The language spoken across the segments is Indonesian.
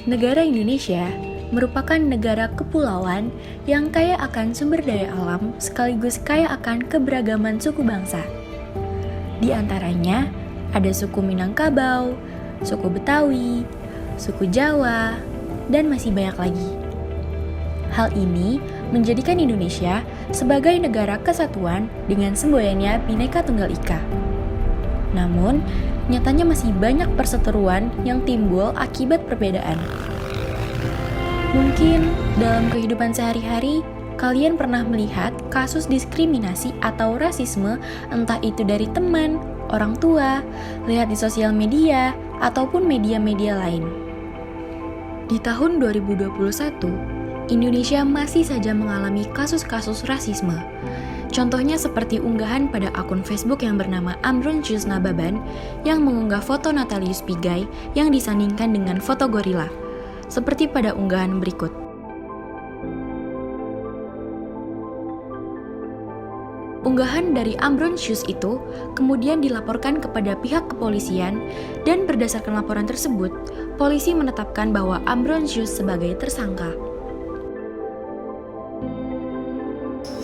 Negara Indonesia merupakan negara kepulauan yang kaya akan sumber daya alam sekaligus kaya akan keberagaman suku bangsa. Di antaranya ada suku Minangkabau, suku Betawi, suku Jawa, dan masih banyak lagi. Hal ini menjadikan Indonesia sebagai negara kesatuan dengan semboyannya Bhinneka Tunggal Ika. Namun, nyatanya masih banyak perseteruan yang timbul akibat perbedaan. Mungkin dalam kehidupan sehari-hari, kalian pernah melihat kasus diskriminasi atau rasisme, entah itu dari teman, orang tua, lihat di sosial media, ataupun media-media lain. Di tahun 2021, Indonesia masih saja mengalami kasus-kasus rasisme. Contohnya seperti unggahan pada akun Facebook yang bernama Ambrosius Nababan yang mengunggah foto Natalius Pigai yang disandingkan dengan foto gorila, seperti pada unggahan berikut. Unggahan dari Ambrosius itu kemudian dilaporkan kepada pihak kepolisian dan berdasarkan laporan tersebut, polisi menetapkan bahwa Ambrosius sebagai tersangka.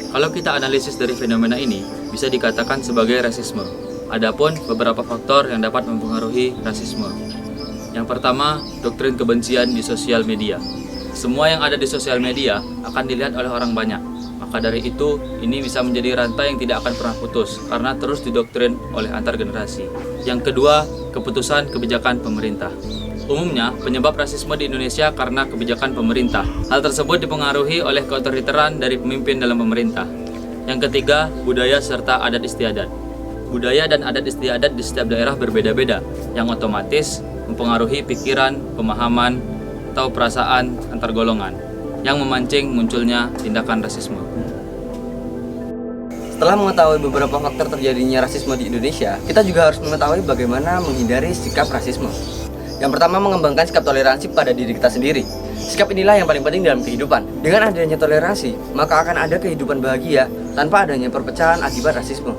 Kalau kita analisis dari fenomena ini, bisa dikatakan sebagai rasisme. Adapun beberapa faktor yang dapat mempengaruhi rasisme. Yang pertama, doktrin kebencian di sosial media. Semua yang ada di sosial media akan dilihat oleh orang banyak. Maka dari itu, ini bisa menjadi rantai yang tidak akan pernah putus karena terus didoktrin oleh antar generasi. Yang kedua, keputusan kebijakan pemerintah. Umumnya, penyebab rasisme di Indonesia karena kebijakan pemerintah. Hal tersebut dipengaruhi oleh keotoriteran dari pemimpin dalam pemerintah. Yang ketiga, budaya serta adat istiadat. Budaya dan adat istiadat di setiap daerah berbeda-beda, yang otomatis mempengaruhi pikiran, pemahaman, atau perasaan antar golongan, yang memancing munculnya tindakan rasisme. Setelah mengetahui beberapa faktor terjadinya rasisme di Indonesia, kita juga harus mengetahui bagaimana menghindari sikap rasisme. Yang pertama, mengembangkan sikap toleransi pada diri kita sendiri. Sikap inilah yang paling penting dalam kehidupan. Dengan adanya toleransi, maka akan ada kehidupan bahagia tanpa adanya perpecahan akibat rasisme.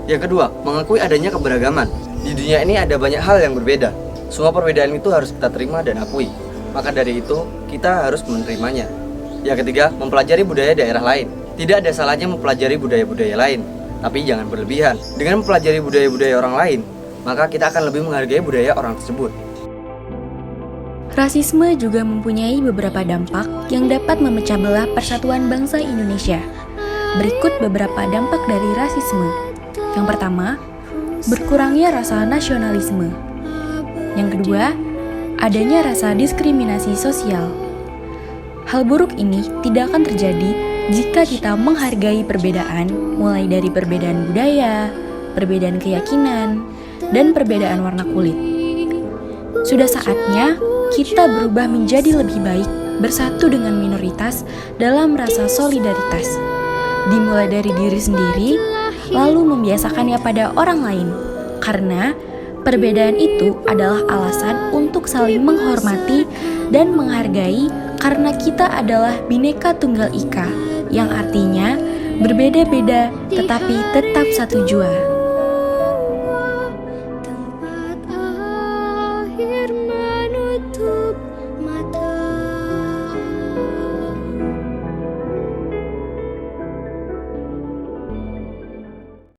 Yang kedua, mengakui adanya keberagaman. Di dunia ini ada banyak hal yang berbeda. Semua perbedaan itu harus kita terima dan akui. Maka dari itu, kita harus menerimanya. Yang ketiga, mempelajari budaya daerah lain. Tidak ada salahnya mempelajari budaya-budaya lain, tapi jangan berlebihan. Dengan mempelajari budaya-budaya orang lain, maka kita akan lebih menghargai budaya orang tersebut. Rasisme juga mempunyai beberapa dampak yang dapat memecah belah persatuan bangsa Indonesia. Berikut beberapa dampak dari rasisme. Yang pertama, berkurangnya rasa nasionalisme. Yang kedua, adanya rasa diskriminasi sosial. Hal buruk ini tidak akan terjadi jika kita menghargai perbedaan, mulai dari perbedaan budaya, perbedaan keyakinan, dan perbedaan warna kulit. Sudah saatnya kita berubah menjadi lebih baik, bersatu dengan minoritas dalam rasa solidaritas. Dimulai dari diri sendiri, lalu membiasakannya pada orang lain. Karena perbedaan itu adalah alasan untuk saling menghormati dan menghargai karena kita adalah Bhinneka Tunggal Ika, yang artinya berbeda-beda tetapi tetap satu jua.